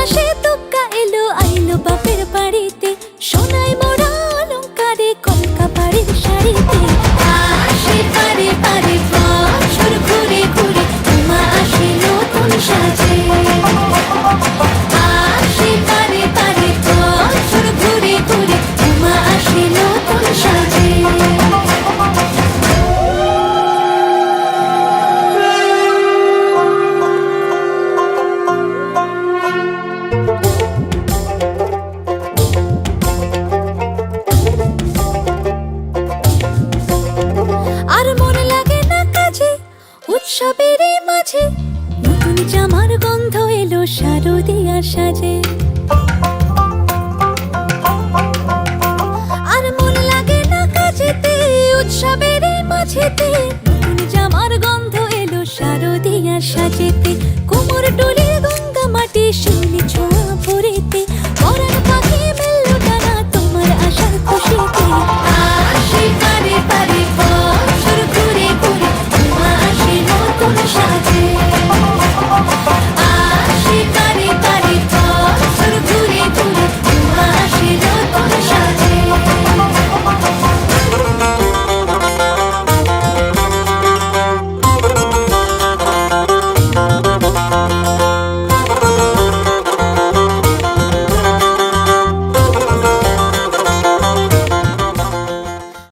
মাসে তুক্কা এলো আইলো বাপের বাড়িতে, সোনায় মোড়া অলংকারে কলকা বাড়ির শাড়িতে। আসে পারে পারে বছর ঘুরে ঘুরে, উমা আসে নতুন সাজে। আসে পারে পারে বছর ঘুরে ঘুরে, উমা আসে নতুন সাজে। আর মন লাগে না কাজে, উৎসবের এই মাঝে নতুন জামার গন্ধ এলো শারদিয়ার সাজে।